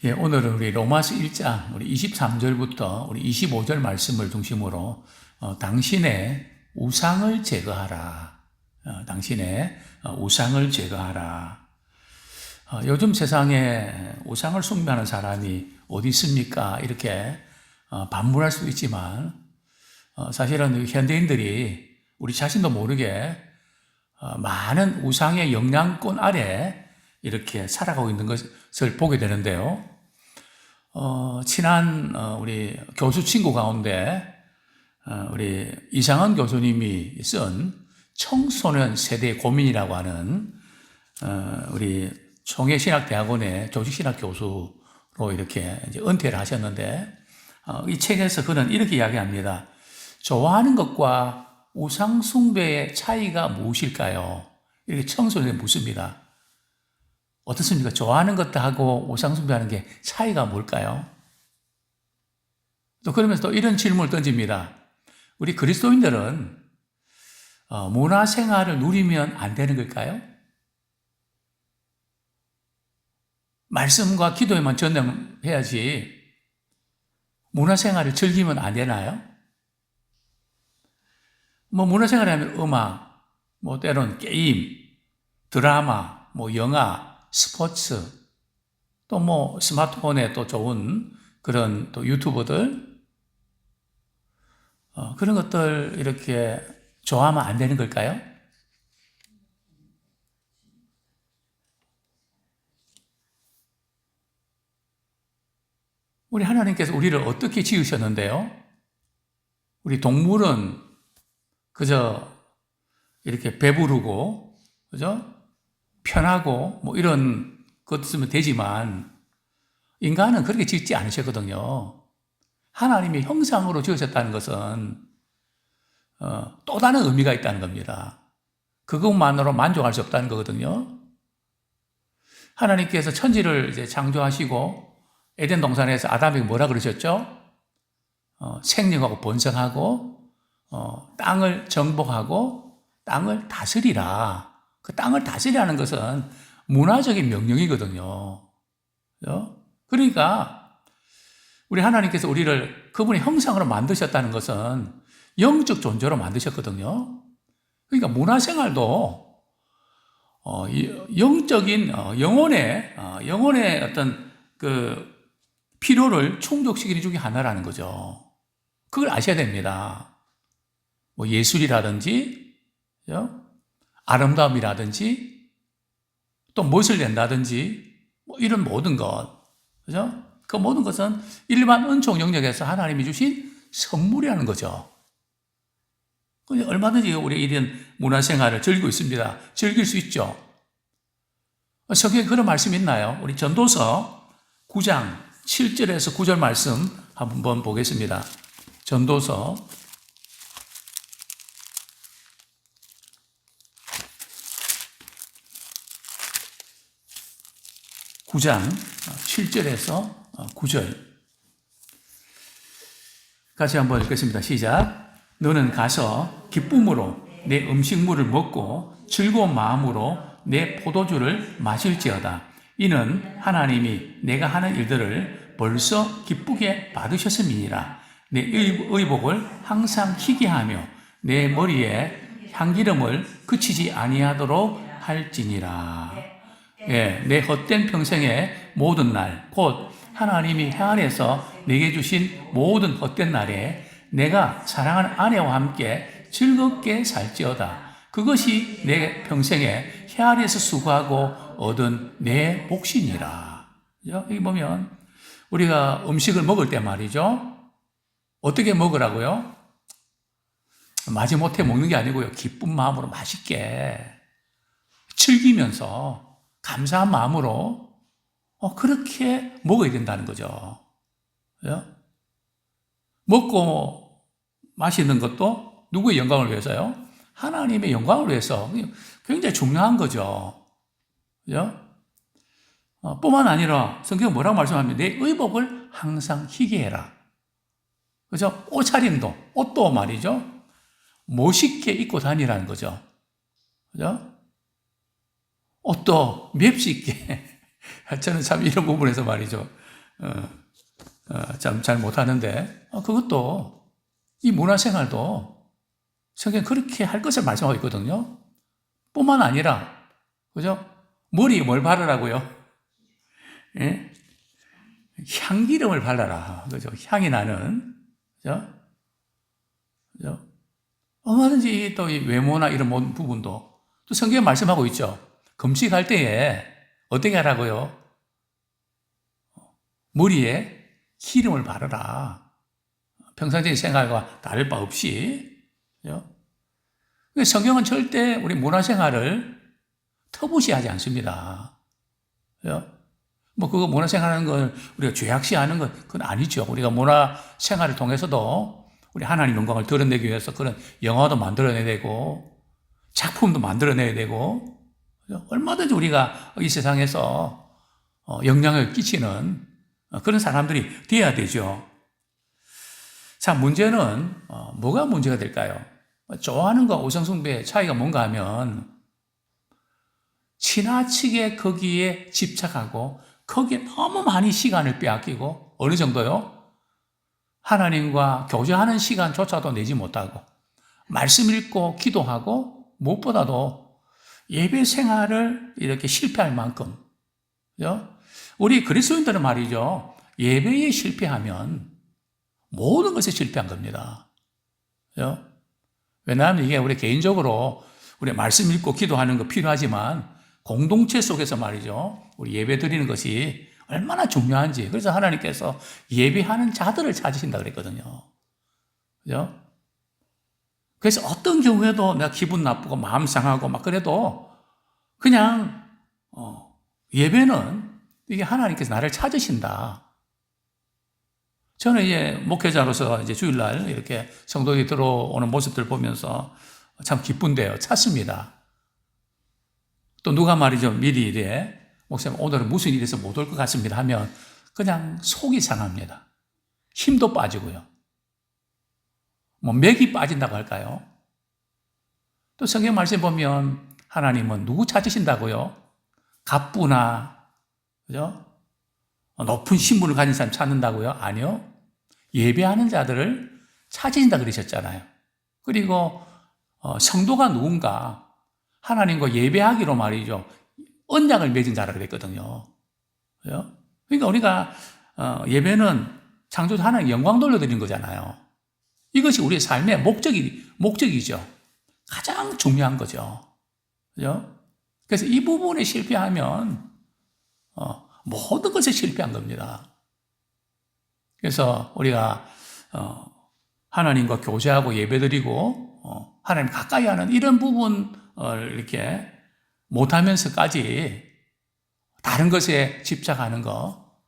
예, 오늘은 우리 로마서 1장 우리 23절부터 우리 25절 말씀을 중심으로 당신의 우상을 제거하라. 당신의 우상을 제거하라. 요즘 세상에 우상을 숭배하는 사람이 어디 있습니까? 이렇게 반문할 수도 있지만 사실은 현대인들이 우리 자신도 모르게 많은 우상의 영향권 아래 이렇게 살아가고 있는 것을 보게 되는데요. 친한 우리 교수 친구 가운데 우리 이상은 교수님이 쓴 청소년 세대 고민이라고 하는 우리 총회신학대학원의 조직신학 교수로 이렇게 이제 은퇴를 하셨는데 이 책에서 그는 이렇게 이야기합니다. 좋아하는 것과 우상숭배의 차이가 무엇일까요? 이렇게 청소년에 묻습니다. 어떻습니까? 좋아하는 것하고 우상숭배하는 게 차이가 뭘까요? 또 그러면서 또 이런 질문을 던집니다. 우리 그리스도인들은 문화생활을 누리면 안 되는 걸까요? 말씀과 기도에만 전념해야지 문화생활을 즐기면 안 되나요? 문화생활 하면 음악, 때로는 게임, 드라마, 영화, 스포츠, 또 스마트폰에 또 좋은 그런 또 유튜버들, 그런 것들 이렇게 좋아하면 안 되는 걸까요? 우리 하나님께서 우리를 어떻게 지으셨는데요? 우리 동물은 그저 이렇게 배부르고, 그죠? 편하고 이런 것 쓰면 되지만 인간은 그렇게 짓지 않으셨거든요. 하나님의 형상으로 지으셨다는 것은 또 다른 의미가 있다는 겁니다. 그것만으로 만족할 수 없다는 거거든요. 하나님께서 천지를 이제 창조하시고 에덴 동산에서 아담에게 뭐라 그러셨죠? 생명하고 번성하고 땅을 정복하고 땅을 다스리라. 그 땅을 다스리라는 것은 문화적인 명령이거든요. 그러니까 우리 하나님께서 우리를 그분의 형상으로 만드셨다는 것은 영적 존재로 만드셨거든요. 그러니까 문화생활도 영적인 영혼의 어떤 그 필요를 충족시키는 중에 하나라는 거죠. 그걸 아셔야 됩니다. 예술이라든지 아름다움이라든지 또 멋을 낸다든지 이런 모든 것, 그죠? 그 모든 것은 일반 은총 영역에서 하나님이 주신 선물이라는 거죠. 얼마든지 우리 이런 문화생활을 즐기고 있습니다. 즐길 수 있죠. 성경에 그런 말씀이 있나요? 우리 전도서 9장 7절에서 9절 말씀 한번 보겠습니다. 전도서 9장 7절에서 9절 같이 한번 읽겠습니다. 시작. 너는 가서 기쁨으로 내 음식물을 먹고 즐거운 마음으로 내 포도주를 마실지어다. 이는 하나님이 내가 하는 일들을 벌써 기쁘게 받으셨음이니라. 내 의복을 항상 희게 하며 내 머리에 향기름을 그치지 아니하도록 할지니라. 내 헛된 평생의 모든 날, 곧 하나님이 해 아래에서 내게 주신 모든 헛된 날에 내가 사랑하는 아내와 함께 즐겁게 살지어다. 그것이 내 평생에 해 아래에서 수고하고 얻은 내 몫이니라. 여기 보면 우리가 음식을 먹을 때 말이죠. 어떻게 먹으라고요? 마지못해 먹는 게 아니고요. 기쁜 마음으로 맛있게 즐기면서 감사한 마음으로 그렇게 먹어야 된다는 거죠. 먹고 마시는 것도 누구의 영광을 위해서요? 하나님의 영광을 위해서 굉장히 중요한 거죠. 뿐만 아니라 성경은 뭐라고 말씀하면 내 의복을 항상 희게 해라. 그죠? 옷차림도, 옷도 말이죠. 멋있게 입고 다니라는 거죠. 그죠? 옷도 맵시 있게 저는 참 이런 부분에서 말이죠. 참 잘 못하는데, 그것도, 이 문화생활도 성경 그렇게 할 것을 말씀하고 있거든요. 뿐만 아니라, 그죠? 머리에 뭘 바르라고요? 예? 향기름을 발라라. 그죠? 향이 나는, 그죠? 그죠? 얼마든지 또 이 외모나 이런 모든 부분도 또 성경에 말씀하고 있죠. 금식할 때에 어떻게 하라고요? 머리에 기름을 바르라. 평상적인 생활과 다를 바 없이. 그죠? 성경은 절대 우리 문화생활을 터부시하지 않습니다. 그죠? 뭐 그거 문화생활하는 걸 우리가 죄악시하는 건 그건 아니죠. 우리가 문화생활을 통해서도 우리 하나님 영광을 드러내기 위해서 그런 영화도 만들어내야 되고 작품도 만들어내야 되고 얼마든지 우리가 이 세상에서 영향을 끼치는 그런 사람들이 되어야 되죠. 자, 문제는 뭐가 문제가 될까요? 좋아하는 거 우상숭배의 차이가 뭔가 하면 지나치게 거기에 집착하고 거기에 너무 많이 시간을 빼앗기고 어느 정도요? 하나님과 교제하는 시간조차도 내지 못하고 말씀 읽고 기도하고 무엇보다도 예배 생활을 이렇게 실패할 만큼 그죠? 우리 그리스도인들은 말이죠. 예배에 실패하면 모든 것에 실패한 겁니다. 그죠? 왜냐하면 이게 우리 개인적으로 우리 말씀 읽고 기도하는 거 필요하지만 공동체 속에서 말이죠. 우리 예배 드리는 것이 얼마나 중요한지. 그래서 하나님께서 예배하는 자들을 찾으신다 그랬거든요. 그죠? 그래서 어떤 경우에도 내가 기분 나쁘고 마음 상하고 막 그래도 그냥, 예배는 이게 하나님께서 나를 찾으신다. 저는 이제 목회자로서 이제 주일날 이렇게 성도들이 들어오는 모습들 보면서 참 기쁜데요. 찾습니다. 또 누가 말이죠. 미리 이래, 목사님 오늘은 무슨 일이 있어서 못 올 것 같습니다 하면 그냥 속이 상합니다. 힘도 빠지고요. 뭐 맥이 빠진다고 할까요? 또 성경 말씀 보면 하나님은 누구 찾으신다고요? 갑부나, 그죠? 높은 신분을 가진 사람 찾는다고요? 아니요. 예배하는 자들을 찾으신다 그러셨잖아요. 그리고 성도가 누군가 하나님과 예배하기로 말이죠. 언약을 맺은 자라 그랬거든요. 그죠? 그러니까 우리가 예배는 창조주 하나님 영광 돌려드리는 거잖아요. 이것이 우리의 삶의 목적이죠. 가장 중요한 거죠. 그죠? 그래서 이 부분에 실패하면 모든 것에 실패한 겁니다. 그래서 우리가 하나님과 교제하고 예배드리고 하나님 가까이 하는 이런 부분을 이렇게 못하면서까지 다른 것에 집착하는 거,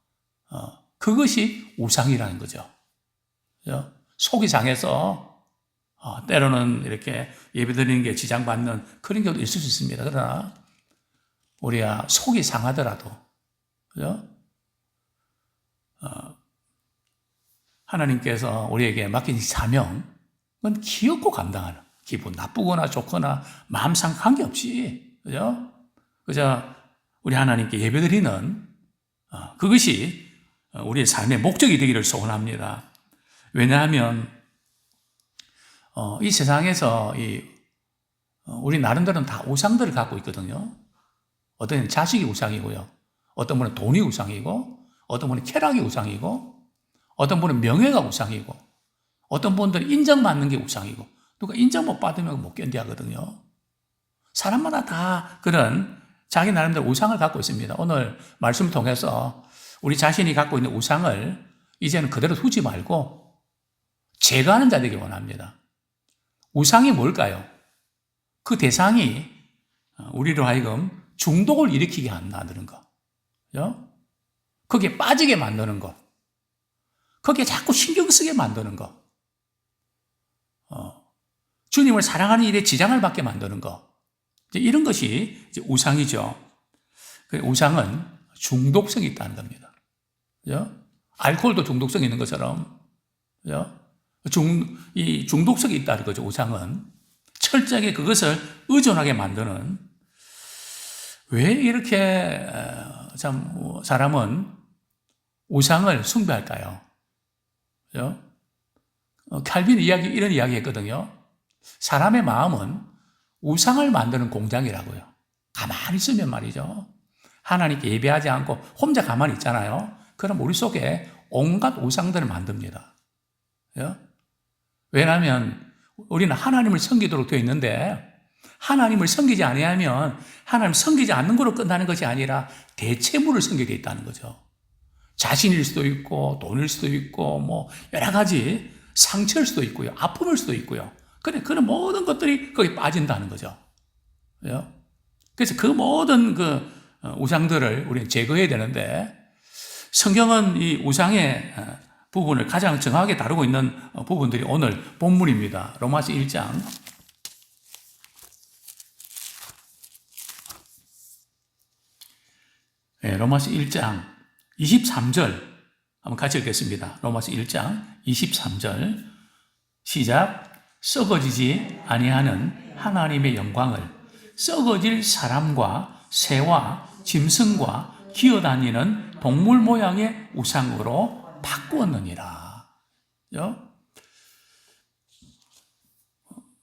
그것이 우상이라는 거죠. 그죠? 속이 상해서 때로는 이렇게 예배드리는 게 지장받는 그런 경우도 있을 수 있습니다. 그러나 우리가 속이 상하더라도 그죠? 하나님께서 우리에게 맡긴 사명은 기엽고 감당하는, 기분 나쁘거나 좋거나 마음상 관계없이 그죠? 그저 우리 하나님께 예배드리는 그것이 우리의 삶의 목적이 되기를 소원합니다. 왜냐하면 이 세상에서 우리 나름대로는 다 우상들을 갖고 있거든요. 어떤 분은 자식이 우상이고요. 어떤 분은 돈이 우상이고, 어떤 분은 쾌락이 우상이고, 어떤 분은 명예가 우상이고, 어떤 분들은 인정받는 게 우상이고, 누가 인정 못 받으면 못 견뎌하거든요. 사람마다 다 그런 자기 나름대로 우상을 갖고 있습니다. 오늘 말씀을 통해서 우리 자신이 갖고 있는 우상을 이제는 그대로 두지 말고 제거하는 자 되길 원합니다. 우상이 뭘까요? 그 대상이 우리로 하여금 중독을 일으키게 만드는 것, 그죠? 거기에 빠지게 만드는 것, 거기에 자꾸 신경 쓰게 만드는 것, 주님을 사랑하는 일에 지장을 받게 만드는 것, 이런 것이 이제 우상이죠. 우상은 중독성이 있다는 겁니다. 그죠? 알코올도 중독성이 있는 것처럼, 그죠? 이 중독성이 있다는 거죠, 우상은. 철저하게 그것을 의존하게 만드는, 왜 이렇게 참 사람은 우상을 숭배할까요? 그죠? 칼빈이 이런 이야기 했거든요. 사람의 마음은 우상을 만드는 공장이라고요. 가만히 있으면 말이죠. 하나님께 예배하지 않고 혼자 가만히 있잖아요. 그럼 우리 속에 온갖 우상들을 만듭니다. 그죠? 왜냐하면 우리는 하나님을 섬기도록 되어 있는데 하나님을 섬기지 아니하면 하나님 섬기지 않는 거로 끝나는 것이 아니라 대체물을 섬기게 돼 있다는 거죠. 자신일 수도 있고 돈일 수도 있고 뭐 여러 가지 상처일 수도 있고요. 아픔일 수도 있고요. 그런 모든 것들이 거기 빠진다는 거죠. 그래서 그 모든 우상들을 우리는 제거해야 되는데 성경은 이 우상의 부분을 가장 정확하게 다루고 있는 부분들이 오늘 본문입니다. 로마서 1장. 로마서 1장 23절 한번 같이 읽겠습니다. 로마서 1장 23절 시작. 썩어지지 아니하는 하나님의 영광을 썩어질 사람과 새와 짐승과 기어다니는 동물 모양의 우상으로 바꾸었느니라.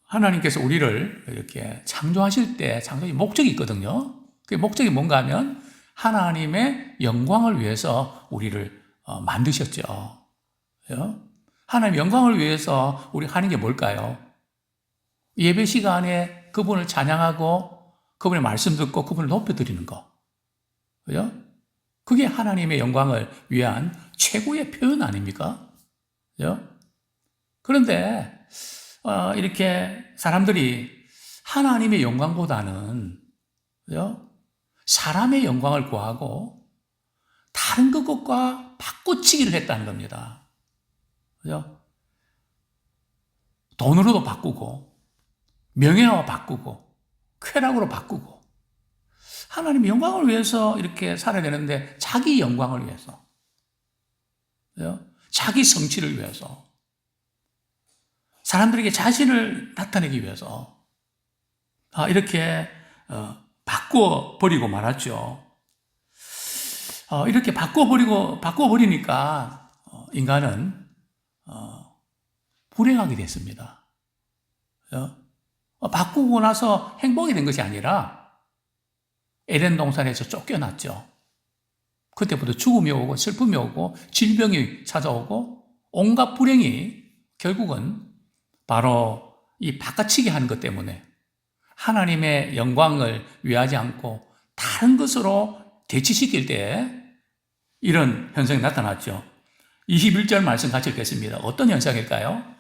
하나님께서 우리를 이렇게 창조하실 때 창조의 목적이 있거든요. 그 목적이 뭔가 하면 하나님의 영광을 위해서 우리를 만드셨죠. 하나님의 영광을 위해서 우리가 하는 게 뭘까요? 예배 시간에 그분을 찬양하고 그분의 말씀 듣고 그분을 높여드리는 거. 그죠? 그게 하나님의 영광을 위한 최고의 표현 아닙니까? 그죠? 그런데 이렇게 사람들이 하나님의 영광보다는 그죠? 사람의 영광을 구하고 다른 것과 바꿔치기를 했다는 겁니다. 그죠? 돈으로도 바꾸고 명예와 바꾸고 쾌락으로 바꾸고 하나님의 영광을 위해서 이렇게 살아야 되는데 자기 영광을 위해서 그죠? 자기 성취를 위해서 사람들에게 자신을 나타내기 위해서 이렇게 바꿔버리고 말았죠. 이렇게 바꿔버리니까 인간은 불행하게 됐습니다. 바꾸고 나서 행복이 된 것이 아니라 에덴 동산에서 쫓겨났죠. 그때부터 죽음이 오고 슬픔이 오고 질병이 찾아오고 온갖 불행이 결국은 바로 이 바꿔치기 하는 것 때문에 하나님의 영광을 위하지 않고 다른 것으로 대치시킬 때 이런 현상이 나타났죠. 21절 말씀 같이 읽겠습니다. 어떤 현상일까요?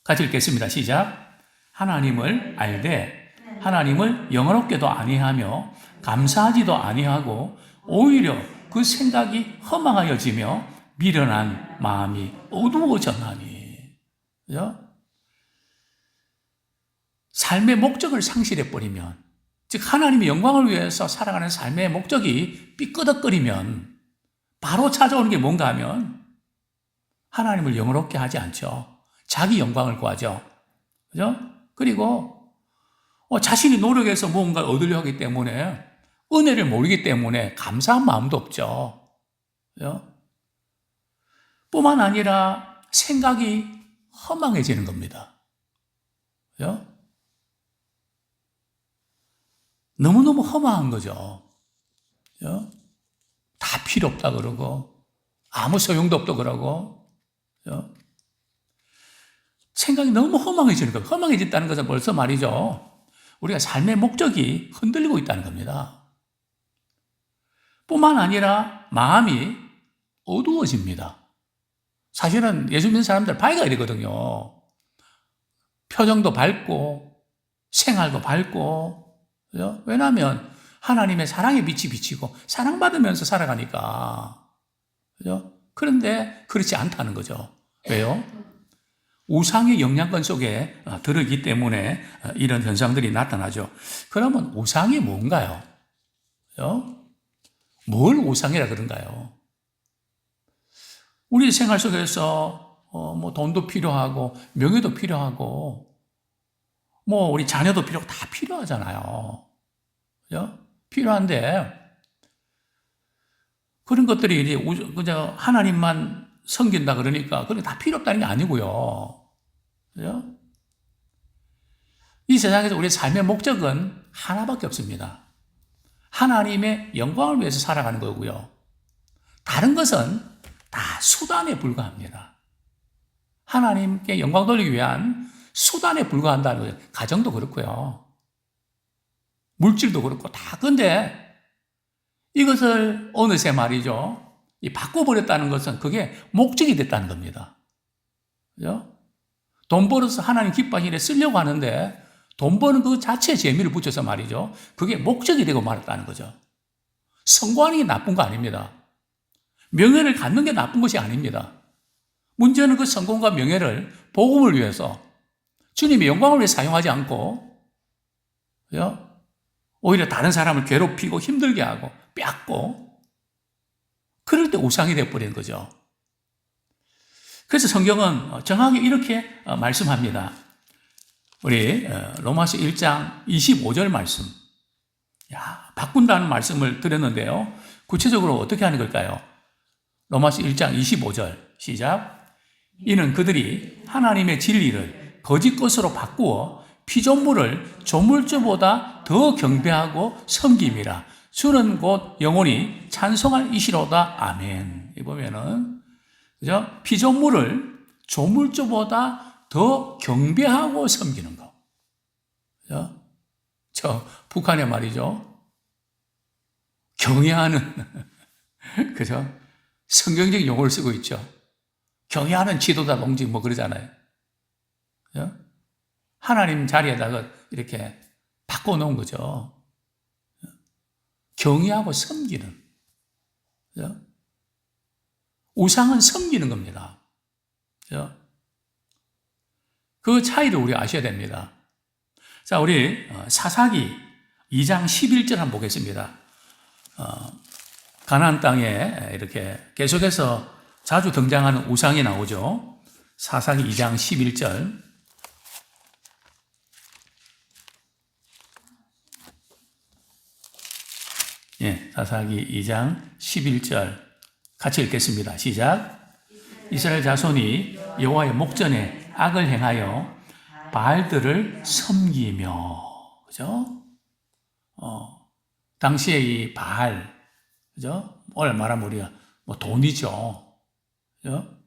같이 읽겠습니다. 시작. 하나님을 알되 하나님을 영어롭게도 아니하며 감사하지도 아니하고 오히려 그 생각이 허망하여지며 미련한 마음이 어두워졌나니. 그죠? 삶의 목적을 상실해버리면, 즉 하나님의 영광을 위해서 살아가는 삶의 목적이 삐끄덕거리면 바로 찾아오는 게 뭔가 하면 하나님을 영어롭게 하지 않죠. 자기 영광을 구하죠. 그죠? 그리고 자신이 노력해서 무언가를 얻으려 하기 때문에 은혜를 모르기 때문에 감사한 마음도 없죠. 그죠? 뿐만 아니라 생각이 허망해지는 겁니다. 그죠? 너무너무 허망한 거죠. 그죠? 다 필요 없다 그러고 아무 소용도 없다 그러고 그죠? 생각이 너무 허망해지는 거예요. 허망해졌다는 것은 벌써 말이죠. 우리가 삶의 목적이 흔들리고 있다는 겁니다. 뿐만 아니라 마음이 어두워집니다. 사실은 예수 믿는 사람들 밝아야 되거든요. 표정도 밝고 생활도 밝고 그죠? 왜냐하면 하나님의 사랑의 빛이 비치고 사랑받으면서 살아가니까 그죠? 그런데 그렇지 않다는 거죠. 왜요? 우상의 영향권 속에 들어있기 때문에 이런 현상들이 나타나죠. 그러면 우상이 뭔가요? 뭘 우상이라 그런가요? 우리 생활 속에서 뭐 돈도 필요하고 명예도 필요하고 뭐 우리 자녀도 필요하고 다 필요하잖아요. 그죠? 필요한데 그런 것들이 이제 그냥 하나님만 섬긴다 그러니까 그게 다 필요 없다는 게 아니고요. 그죠? 이 세상에서 우리의 삶의 목적은 하나밖에 없습니다. 하나님의 영광을 위해서 살아가는 거고요. 다른 것은 다 수단에 불과합니다. 하나님께 영광 돌리기 위한 수단에 불과한다는 거죠. 가정도 그렇고요. 물질도 그렇고 다. 근데 이것을 어느새 말이죠. 이 바꿔버렸다는 것은 그게 목적이 됐다는 겁니다. 그죠? 돈 벌어서 하나님 기뻐하시는 데 쓰려고 하는데 돈 버는 그 자체에 재미를 붙여서 말이죠. 그게 목적이 되고 말았다는 거죠. 성공하는 게 나쁜 거 아닙니다. 명예를 갖는 게 나쁜 것이 아닙니다. 문제는 그 성공과 명예를 복음을 위해서 주님의 영광을 위해 사용하지 않고 그죠? 오히려 다른 사람을 괴롭히고 힘들게 하고 뺏고 그럴 때 우상이 되어버리는 거죠. 그래서 성경은 정확히 이렇게 말씀합니다. 우리 로마서 1장 25절 말씀. 야, 바꾼다는 말씀을 드렸는데요. 구체적으로 어떻게 하는 걸까요? 로마서 1장 25절 시작. 이는 그들이 하나님의 진리를 거짓 것으로 바꾸어 피조물을 조물주보다 더 경배하고 섬김이라. 주는 곧 영원히 찬송할 이시로다. 아멘. 이 보면은 그죠? 피조물을 조물주보다 더 경배하고 섬기는 거. 그죠? 저 북한에 말이죠. 경외하는 그죠? 성경적 용어를 쓰고 있죠. 경외하는 지도자 농지 뭐 그러잖아요. 그죠? 하나님 자리에다가 이렇게 바꿔놓은 거죠. 경외하고 섬기는. 그죠? 우상은 섬기는 겁니다. 그죠? 그 차이를 우리가 아셔야 됩니다. 자, 우리 사사기 2장 11절 한번 보겠습니다. 가나안 땅에 이렇게 계속해서 자주 등장하는 우상이 나오죠. 사사기 2장 11절. 예, 사사기 2장 11절 같이 읽겠습니다. 시작. 이스라엘 자손이 여호와의 목전에 악을 행하여 바알들을 섬기며, 그죠? 당시에 이 바알, 그죠? 오늘 말하면 우리가 뭐 돈이죠. 그죠?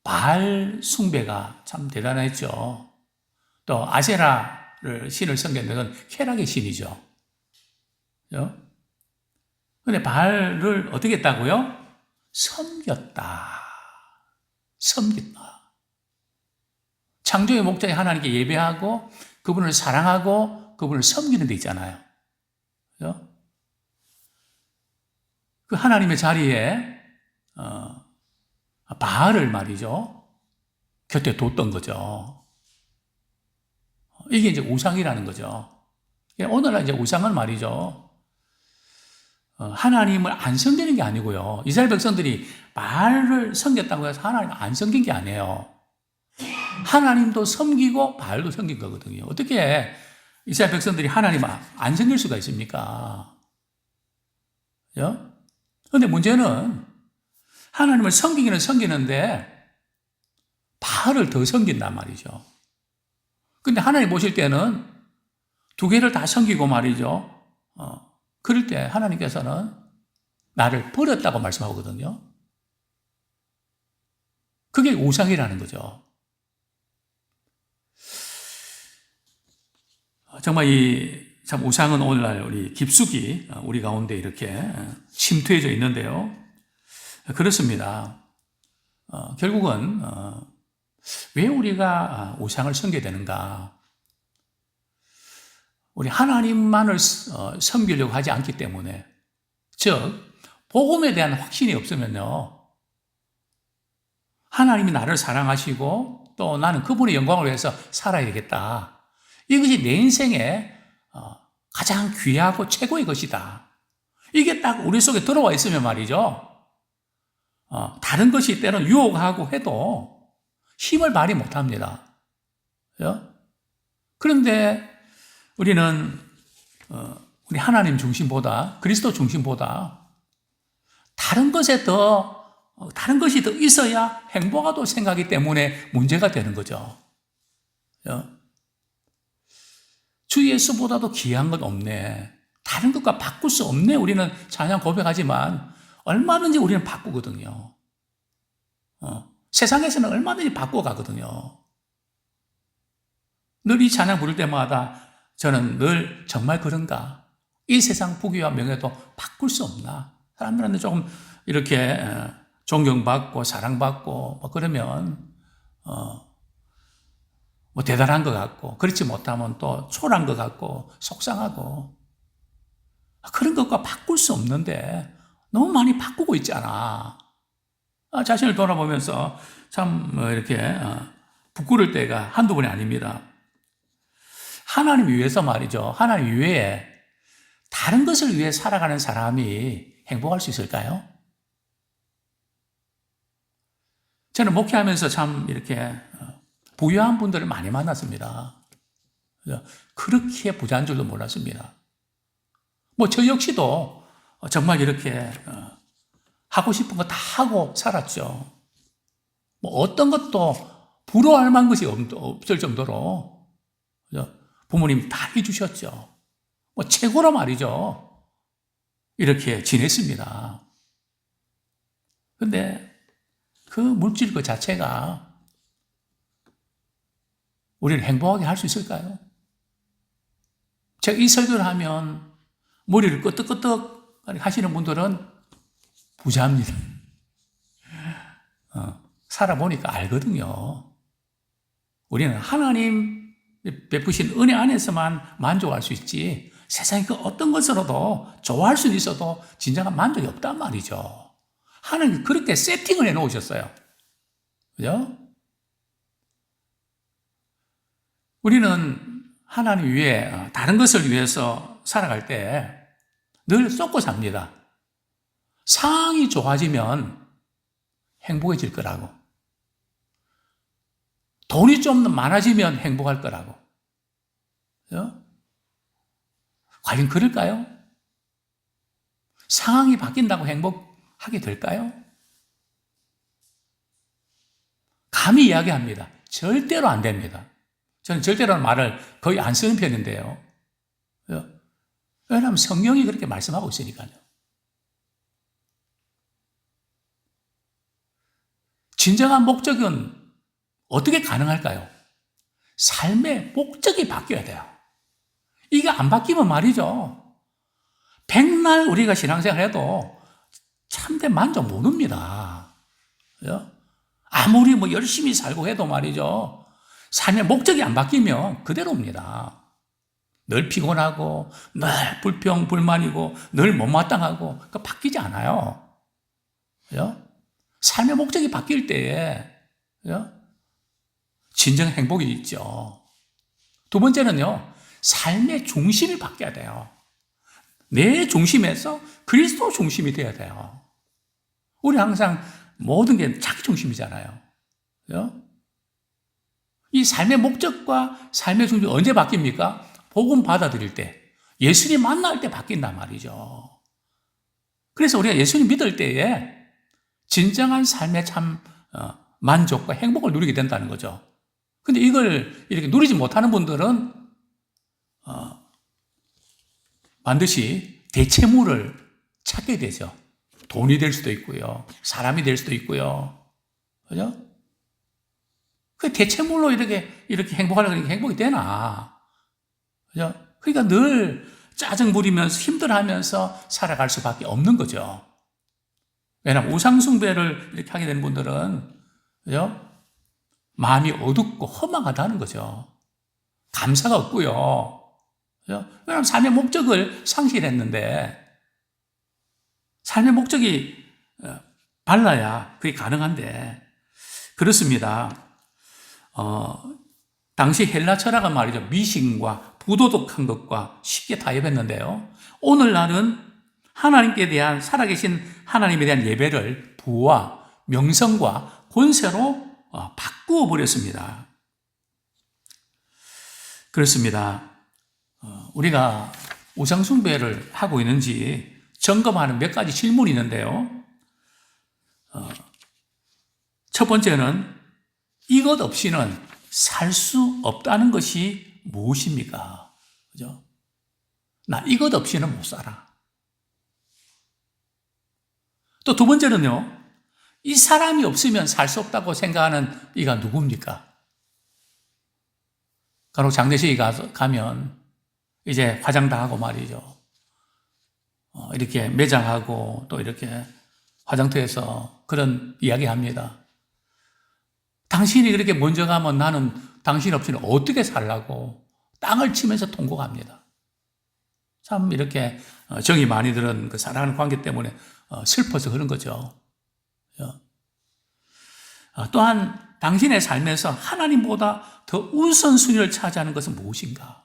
바알 숭배가 참 대단했죠. 또 아세라를 신을 섬기는 건 쾌락의 신이죠. 그죠? 근데 바알을 어떻게 했다고요? 섬겼다. 섬겼다. 창조의 목적이 하나님께 예배하고 그분을 사랑하고 그분을 섬기는 데 있잖아요. 그죠? 그 하나님의 자리에 바알을 말이죠. 곁에 뒀던 거죠. 이게 이제 우상이라는 거죠. 오늘날 이제 우상은 말이죠. 하나님을 안 섬기는 게 아니고요. 이스라엘 백성들이 바알을 섬겼다고 해서 하나님을 안 섬긴 게 아니에요. 하나님도 섬기고 바알도 섬긴 거거든요. 어떻게 이스라엘 백성들이 하나님을 안 섬길 수가 있습니까? 그런데 문제는 하나님을 섬기기는 섬기는데 바알을 더 섬긴단 말이죠. 근데 하나님 보실 때는 두 개를 다 섬기고 말이죠. 그럴 때 하나님께서는 나를 버렸다고 말씀하거든요. 그게 우상이라는 거죠. 정말 참 우상은 오늘날 우리 깊숙이 우리 가운데 이렇게 침투해져 있는데요. 그렇습니다. 결국은 왜 우리가 우상을 섬겨야 되는가? 우리 하나님만을 섬기려고 하지 않기 때문에, 즉 복음에 대한 확신이 없으면요, 하나님이 나를 사랑하시고 또 나는 그분의 영광을 위해서 살아야 되겠다. 이것이 내 인생의 가장 귀하고 최고의 것이다. 이게 딱 우리 속에 들어와 있으면 말이죠, 다른 것이 때로는 유혹하고 해도 힘을 발휘 못합니다. 그런데 우리는 우리 하나님 중심보다, 그리스도 중심보다 다른 것이 더 있어야 행복하다고 생각하기 때문에 문제가 되는 거죠. 주 예수보다도 귀한 건 없네. 다른 것과 바꿀 수 없네. 우리는 찬양 고백하지만 얼마든지 우리는 바꾸거든요. 세상에서는 얼마든지 바꿔가거든요. 늘 이 찬양 부를 때마다 저는 늘 정말 그런가? 이 세상 부귀와 명예도 바꿀 수 없나? 사람들한테 조금 이렇게 존경받고 사랑받고 뭐 그러면 뭐 대단한 것 같고 그렇지 못하면 또 초라한 것 같고 속상하고 그런 것과 바꿀 수 없는데 너무 많이 바꾸고 있잖아. 자신을 돌아보면서 참 이렇게 부끄러울 때가 한두 번이 아닙니다. 하나님 위해서 말이죠. 하나님 외에 다른 것을 위해 살아가는 사람이 행복할 수 있을까요? 저는 목회하면서 참 이렇게 부유한 분들을 많이 만났습니다. 그렇게 부자인 줄도 몰랐습니다. 뭐 저 역시도 정말 이렇게 하고 싶은 거 다 하고 살았죠. 뭐 어떤 것도 부러워할 만한 것이 없을 정도로 부모님 다 해주셨죠. 뭐 최고로 말이죠. 이렇게 지냈습니다. 근데 그 물질 그 자체가 우리를 행복하게 할 수 있을까요? 제가 이 설교를 하면 머리를 끄덕끄덕 하시는 분들은 부자입니다. 살아보니까 알거든요. 우리는 하나님 베푸신 은혜 안에서만 만족할 수 있지 세상의 그 어떤 것으로도 좋아할 수는 있어도 진정한 만족이 없단 말이죠. 하나님 그렇게 세팅을 해놓으셨어요. 그죠? 우리는 하나님 위해 다른 것을 위해서 살아갈 때 늘 쏟고 삽니다. 상황이 좋아지면 행복해질 거라고. 돈이 좀 많아지면 행복할 거라고. 그죠? 과연 그럴까요? 상황이 바뀐다고 행복하게 될까요? 감히 이야기합니다. 절대로 안 됩니다. 저는 절대로라는 말을 거의 안 쓰는 편인데요. 왜냐하면 성경이 그렇게 말씀하고 있으니까요. 진정한 목적은 어떻게 가능할까요? 삶의 목적이 바뀌어야 돼요. 이게 안 바뀌면 말이죠. 백날 우리가 신앙생활 해도 참된 만족 못 옵니다. 아무리 뭐 열심히 살고 해도 말이죠. 삶의 목적이 안 바뀌면 그대로입니다. 늘 피곤하고, 늘 불평, 불만이고, 늘 못마땅하고, 그거 바뀌지 않아요. 삶의 목적이 바뀔 때에, 진정 행복이 있죠. 두 번째는요, 삶의 중심이 바뀌어야 돼요. 내 중심에서 그리스도 중심이 돼야 돼요. 우리 항상 모든 게 자기 중심이잖아요. 이 삶의 목적과 삶의 중심이 언제 바뀝니까? 복음 받아들일 때, 예수님 만날 때 바뀐단 말이죠. 그래서 우리가 예수님 믿을 때에 진정한 삶의 참 만족과 행복을 누리게 된다는 거죠. 근데 이걸 이렇게 누리지 못하는 분들은 반드시 대체물을 찾게 되죠. 돈이 될 수도 있고요. 사람이 될 수도 있고요. 그죠? 그 대체물로 이렇게 행복하려고 행복이 되나? 그죠? 그러니까 늘 짜증 부리면서 힘들어하면서 살아갈 수밖에 없는 거죠. 왜냐하면 우상숭배를 이렇게 하게 되는 분들은, 그죠? 마음이 어둡고 허망하다는 거죠. 감사가 없고요. 그죠? 왜냐하면 삶의 목적을 상실했는데, 삶의 목적이 발라야 그게 가능한데, 그렇습니다. 당시 헬라 철학은 말이죠. 미신과 부도덕한 것과 쉽게 타협했는데요. 오늘날은 하나님께 대한 살아계신 하나님에 대한 예배를 부와 명성과 권세로 바꾸어 버렸습니다. 그렇습니다. 우리가 우상숭배를 하고 있는지 점검하는 몇 가지 질문이 있는데요. 첫 번째는 이것 없이는 살 수 없다는 것이 무엇입니까? 그죠? 나 이것 없이는 못 살아. 또 두 번째는요, 이 사람이 없으면 살 수 없다고 생각하는 이가 누굽니까? 간혹 장례식에 가면 이제 화장 다 하고 말이죠. 이렇게 매장하고 또 이렇게 화장터에서 그런 이야기 합니다. 당신이 그렇게 먼저 가면 나는 당신 없이는 어떻게 살라고 땅을 치면서 통곡합니다. 참 이렇게 정이 많이 들은 그 사랑하는 관계 때문에 슬퍼서 그런 거죠. 또한 당신의 삶에서 하나님보다 더 우선순위를 차지하는 것은 무엇인가?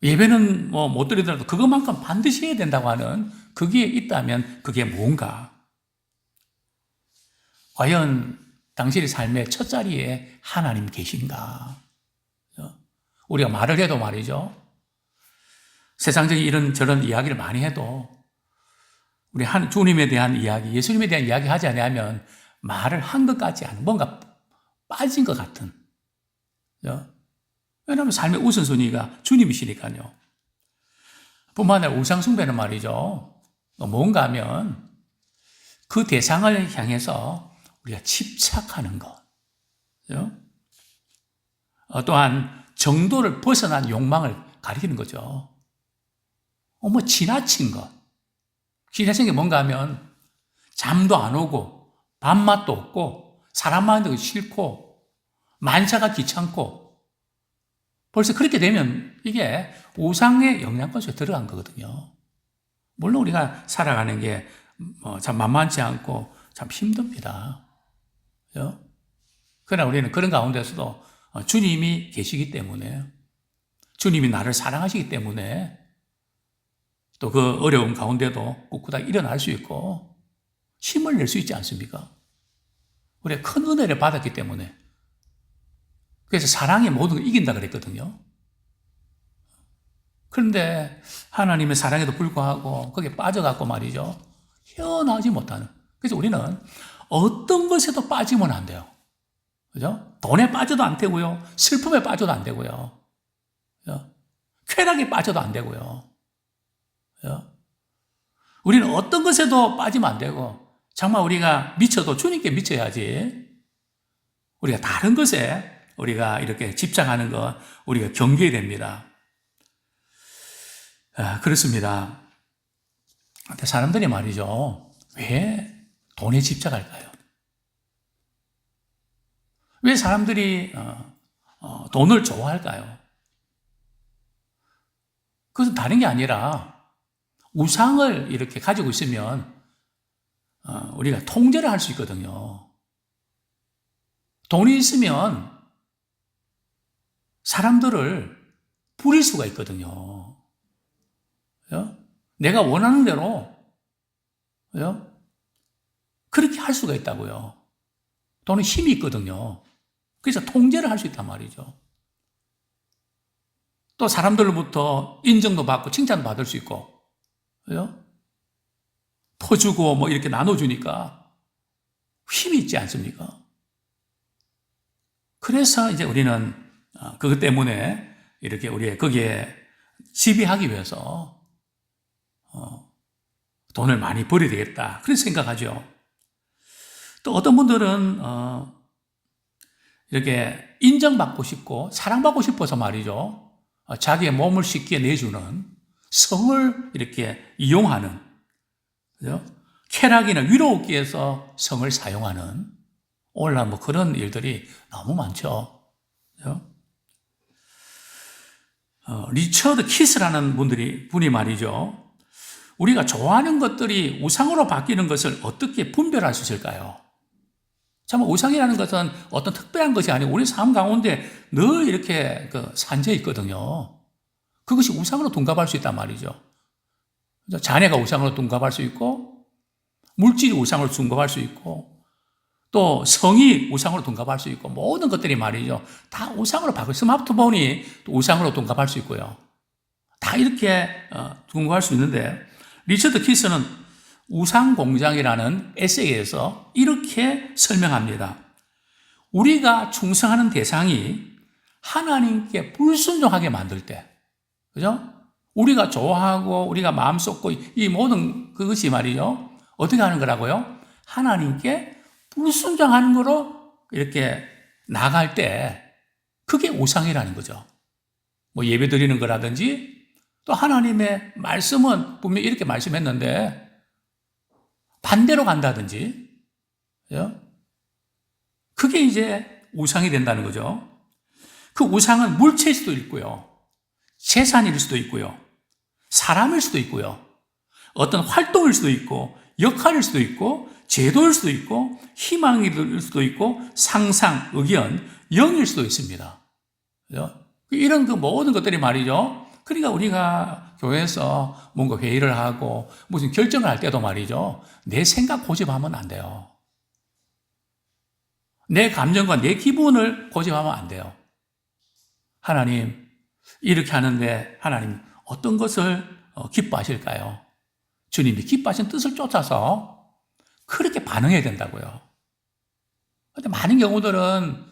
예배는 못 드리더라도 그것만큼 반드시 해야 된다고 하는 그게 있다면 그게 뭔가? 과연 당신의 삶의 첫 자리에 하나님 계신가? 우리가 말을 해도 말이죠. 세상적인 이런 저런 이야기를 많이 해도 우리 주님에 대한 이야기, 예수님에 대한 이야기 하지 않으면 말을 한 것 같지 않은 뭔가 빠진 것 같은. 왜냐하면 삶의 우선순위가 주님이시니까요. 뿐만 아니라 우상숭배는 말이죠. 뭔가 하면 그 대상을 향해서 우리가 집착하는 것. 또한 정도를 벗어난 욕망을 가리키는 거죠. 지나친 것. 지나친 게 뭔가 하면 잠도 안 오고 밥맛도 없고 사람 만나기 싫고 만사가 귀찮고 벌써 그렇게 되면 이게 우상의 영향권 속에 들어간 거거든요. 물론 우리가 살아가는 게 참 만만치 않고 참 힘듭니다. 그러나 우리는 그런 가운데서도 주님이 계시기 때문에 주님이 나를 사랑하시기 때문에 또 그 어려운 가운데도 꿋꿋하게 일어날 수 있고 힘을 낼 수 있지 않습니까? 우리가 큰 은혜를 받았기 때문에. 그래서 사랑이 모든 걸 이긴다 그랬거든요. 그런데 하나님의 사랑에도 불구하고 거기에 빠져갖고 말이죠. 헤어나오지 못하는. 그래서 우리는 어떤 것에도 빠지면 안 돼요. 그죠? 돈에 빠져도 안 되고요. 슬픔에 빠져도 안 되고요. 쾌락에 빠져도 안 되고요. 우리는 어떤 것에도 빠지면 안 되고 정말 우리가 미쳐도 주님께 미쳐야지. 우리가 다른 것에 우리가 이렇게 집착하는 것 우리가 경계해야 됩니다. 그렇습니다. 근데 사람들이 말이죠. 왜 돈에 집착할까요? 왜 사람들이 돈을 좋아할까요? 그것은 다른 게 아니라 우상을 이렇게 가지고 있으면 우리가 통제를 할 수 있거든요. 돈이 있으면 사람들을 부릴 수가 있거든요. 내가 원하는 대로 그렇게 할 수가 있다고요. 돈은 힘이 있거든요. 그래서 통제를 할 수 있단 말이죠. 또 사람들로부터 인정도 받고 칭찬도 받을 수 있고 퍼주고 이렇게 나눠주니까 힘이 있지 않습니까? 그래서 이제 우리는 그것 때문에 이렇게 우리의 거기에 지배하기 위해서 돈을 많이 벌여야 되겠다. 그렇게 생각하죠. 또 어떤 분들은 이렇게 인정받고 싶고 사랑받고 싶어서 말이죠. 자기의 몸을 쉽게 내주는 성을 이렇게 이용하는, 그죠? 쾌락이나 위로 얻기 위해서 성을 사용하는 오늘날 그런 일들이 너무 많죠. 그죠? 리처드 키스라는 분이 말이죠. 우리가 좋아하는 것들이 우상으로 바뀌는 것을 어떻게 분별할 수 있을까요? 참 우상이라는 것은 어떤 특별한 것이 아니고 우리 삶 가운데 늘 이렇게 산재해 있거든요. 그것이 우상으로 둔갑할 수 있단 말이죠. 자녀가 우상으로 둔갑할 수 있고 물질이 우상으로 둔갑할 수 있고 또 성이 우상으로 둔갑할 수 있고 모든 것들이 말이죠. 다 우상으로 바뀌고 스마트폰이 또 우상으로 둔갑할 수 있고요. 다 이렇게 둔갑할 수 있는데 리처드 키스는 우상공장이라는 에세이에서 이렇게 설명합니다. 우리가 충성하는 대상이 하나님께 불순종하게 만들 때, 그죠? 우리가 좋아하고 우리가 마음 쏟고 이 모든 그것이 말이죠. 어떻게 하는 거라고요? 하나님께 불순종하는 거로 이렇게 나갈 때 그게 우상이라는 거죠. 뭐 예배 드리는 거라든지 또 하나님의 말씀은 분명히 이렇게 말씀했는데 반대로 간다든지, 그죠? 그게 이제 우상이 된다는 거죠. 그 우상은 물체일 수도 있고요. 재산일 수도 있고요. 사람일 수도 있고요. 어떤 활동일 수도 있고, 역할일 수도 있고, 제도일 수도 있고, 희망일 수도 있고, 상상, 의견, 영일 수도 있습니다. 그죠? 이런 그 모든 것들이 말이죠. 그러니까 우리가 교회에서 뭔가 회의를 하고 무슨 결정을 할 때도 말이죠. 내 생각 고집하면 안 돼요. 내 감정과 내 기분을 고집하면 안 돼요. 하나님, 이렇게 하는데 하나님 어떤 것을 기뻐하실까요? 주님이 기뻐하신 뜻을 쫓아서 그렇게 반응해야 된다고요. 근데 많은 경우들은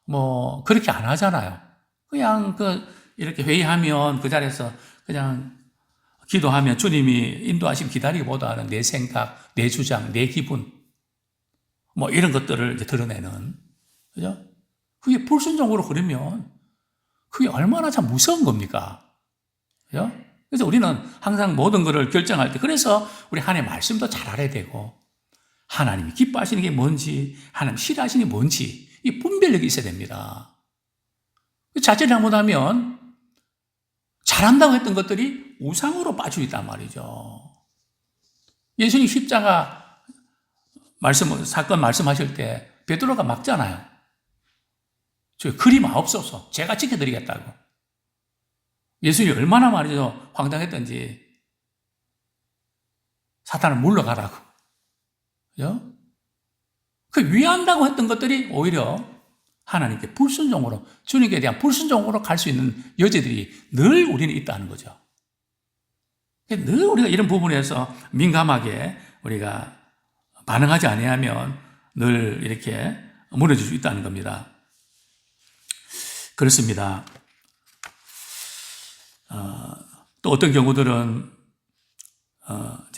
뭐 그렇게 안 하잖아요. 그냥 이렇게 회의하면 그 자리에서 그냥 기도하면 주님이 인도하시면 기다리기보다는 내 생각, 내 주장, 내 기분 뭐 이런 것들을 이제 드러내는, 그죠? 그게 불순종으로 그러면 그게 얼마나 참 무서운 겁니까? 그죠? 그래서 우리는 항상 모든 것을 결정할 때 그래서 우리 하나님의 말씀도 잘 알아야 되고 하나님이 기뻐하시는 게 뭔지 하나님 싫어하시는 게 뭔지 이 분별력이 있어야 됩니다. 자칫 잘못하면 잘한다고 했던 것들이 우상으로 빠져 있단 말이죠. 예수님 십자가 사건 말씀하실 때 베드로가 막잖아요. 저 그리 마옵소서 제가 지켜드리겠다고. 예수님이 얼마나 말이죠 황당했던지 사탄을 물러가라고. 그죠? 그 위한다고 했던 것들이 오히려 하나님께 불순종으로, 주님께 대한 불순종으로 갈 수 있는 여지들이 늘 우리는 있다는 거죠. 늘 우리가 이런 부분에서 민감하게 우리가 반응하지 아니하면 늘 이렇게 무너질 수 있다는 겁니다. 그렇습니다. 또 어떤 경우들은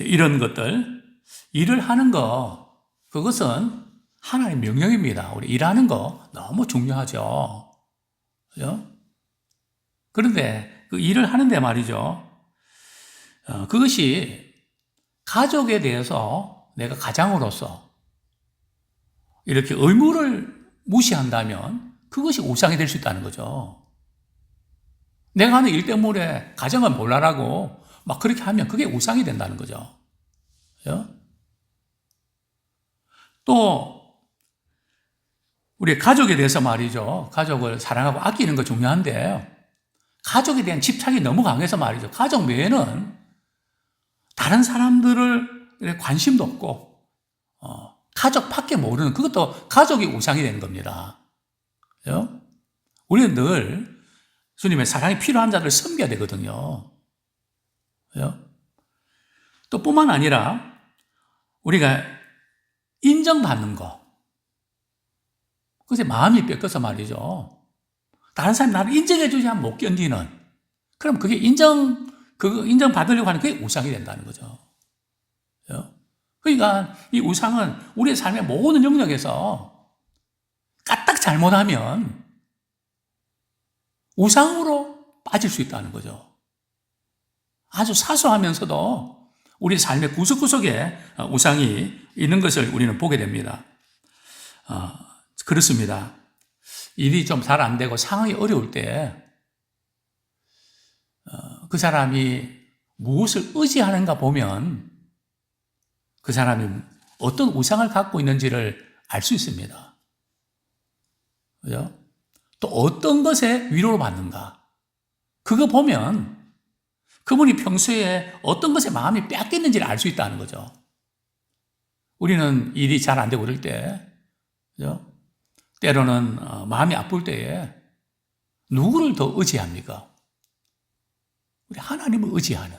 이런 것들, 일을 하는 거, 그것은 하나님의 명령입니다. 우리 일하는 거 너무 중요하죠. 그죠? 그런데 그 일을 하는데 말이죠. 그것이 가족에 대해서 내가 가장으로서 이렇게 의무를 무시한다면 그것이 우상이 될 수 있다는 거죠. 내가 하는 일 때문에 가정은 몰라라고 막 그렇게 하면 그게 우상이 된다는 거죠. 그죠? 또 우리 가족에 대해서 말이죠. 가족을 사랑하고 아끼는 거 중요한데 가족에 대한 집착이 너무 강해서 말이죠. 가족 외에는 다른 사람들을 관심도 없고 가족밖에 모르는 그것도 가족이 우상이 되는 겁니다. 그죠? 우리는 늘 주님의 사랑이 필요한 자들을 섬겨야 되거든요. 그죠? 또 뿐만 아니라 우리가 인정받는 거. 그것에 마음이 뺏겨서 말이죠. 다른 사람이 나를 인정해주지 않으면 못 견디는. 그럼 그게 인정받으려고 하는 그게 우상이 된다는 거죠. 그러니까 이 우상은 우리의 삶의 모든 영역에서 까딱 잘못하면 우상으로 빠질 수 있다는 거죠. 아주 사소하면서도 우리 삶의 구석구석에 우상이 있는 것을 우리는 보게 됩니다. 그렇습니다. 일이 좀 잘 안 되고 상황이 어려울 때 그 사람이 무엇을 의지하는가 보면 그 사람이 어떤 우상을 갖고 있는지를 알 수 있습니다. 그죠? 또 어떤 것에 위로를 받는가. 그거 보면 그분이 평소에 어떤 것에 마음이 뺏겼는지를 알 수 있다는 거죠. 우리는 일이 잘 안 되고 그럴 때, 그죠? 때로는 마음이 아플 때에 누구를 더 의지합니까? 우리 하나님을 의지하는,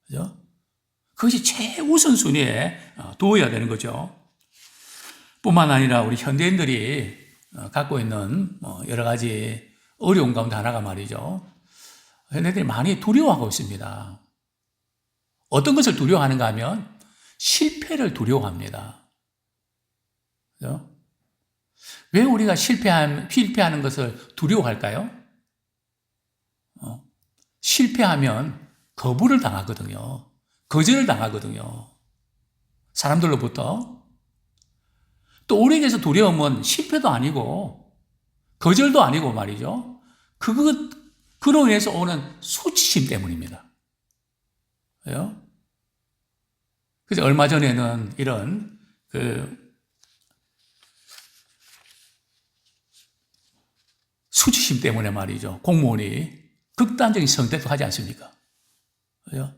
그죠? 그것이 최우선순위에 두어야 되는 거죠. 뿐만 아니라 우리 현대인들이 갖고 있는 여러 가지 어려운 가운데 하나가 말이죠. 현대인들이 많이 두려워하고 있습니다. 어떤 것을 두려워하는가 하면 실패를 두려워합니다. 그렇죠? 왜 우리가 실패하는 것을 두려워할까요? 실패하면 거부를 당하거든요. 거절을 당하거든요. 사람들로부터. 또 우리에게서 두려움은 실패도 아니고 거절도 아니고 말이죠. 그로 인해서 오는 수치심 때문입니다. 그래요? 그래서 얼마 전에는 이런 수치심 때문에 말이죠. 공무원이 극단적인 선택도 하지 않습니까? 그래요?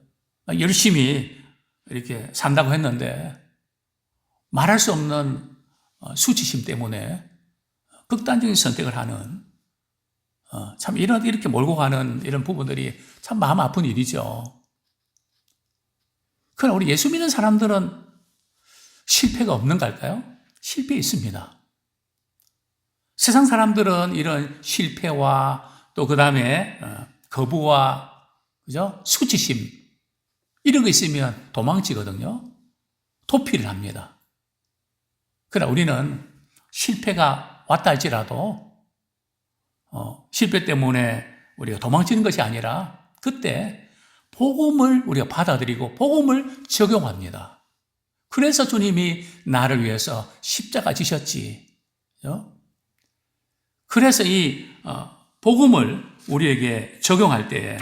열심히 이렇게 산다고 했는데 말할 수 없는 수치심 때문에 극단적인 선택을 하는 참 이렇게 몰고 가는 이런 부분들이 참 마음 아픈 일이죠. 그러나 우리 예수 믿는 사람들은 실패가 없는 걸까요? 실패 있습니다. 세상 사람들은 이런 실패와 또 그 다음에 거부와 그죠? 수치심 이런 거 있으면 도망치거든요. 도피를 합니다. 그러나 우리는 실패가 왔다 할지라도 실패 때문에 우리가 도망치는 것이 아니라 그때 복음을 우리가 받아들이고 복음을 적용합니다. 그래서 주님이 나를 위해서 십자가 지셨지. 그래서 이 복음을 우리에게 적용할 때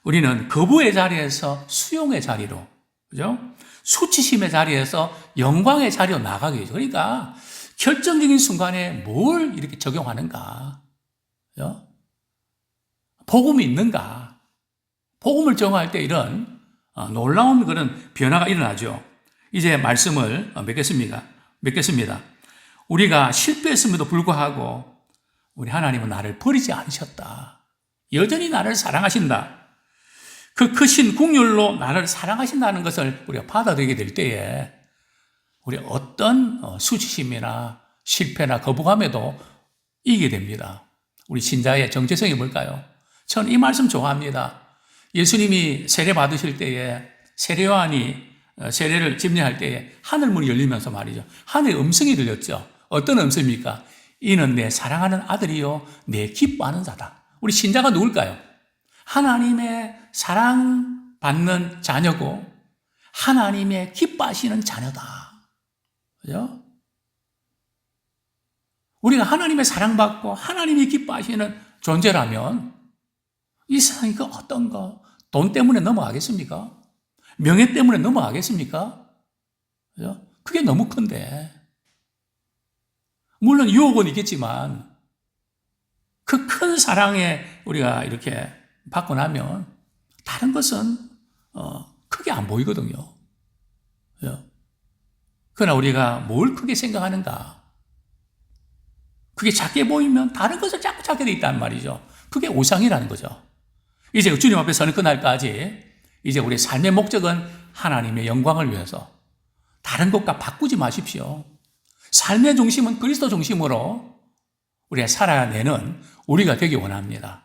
우리는 거부의 자리에서 수용의 자리로, 그죠? 수치심의 자리에서 영광의 자리로 나가게 되죠. 그러니까 결정적인 순간에 뭘 이렇게 적용하는가? 그죠? 복음이 있는가? 복음을 적용할 때 이런 놀라운 그런 변화가 일어나죠. 이제 말씀을 맺겠습니다. 우리가 실패했음에도 불구하고 우리 하나님은 나를 버리지 않으셨다. 여전히 나를 사랑하신다. 그 크신 국률로 나를 사랑하신다는 것을 우리가 받아들이게 될 때에 우리 어떤 수치심이나 실패나 거부감에도 이기게 됩니다. 우리 신자의 정체성이 뭘까요? 저는 이 말씀 좋아합니다. 예수님이 세례 받으실 때에 세례 요한이 세례를 집례할 때에 하늘문이 열리면서 말이죠. 하늘의 음성이 들렸죠. 어떤 음성입니까? 이는 내 사랑하는 아들이요 내 기뻐하는 자다. 우리 신자가 누굴까요? 하나님의 사랑받는 자녀고 하나님의 기뻐하시는 자녀다. 그죠? 우리가 하나님의 사랑받고 하나님이 기뻐하시는 존재라면 이 세상이 그 어떤 거, 돈 때문에 넘어가겠습니까? 명예 때문에 넘어가겠습니까? 그죠? 그게 너무 큰데. 물론 유혹은 있겠지만 그 큰 사랑에 우리가 이렇게 받고 나면 다른 것은 크게 안 보이거든요. 그죠? 그러나 우리가 뭘 크게 생각하는가? 그게 작게 보이면 다른 것을 자꾸 찾게 돼 있단 말이죠. 그게 우상이라는 거죠. 이제 주님 앞에 서는 그날까지 이제 우리의 삶의 목적은 하나님의 영광을 위해서 다른 것과 바꾸지 마십시오. 삶의 중심은 그리스도 중심으로 우리가 살아내는 우리가 되기 원합니다.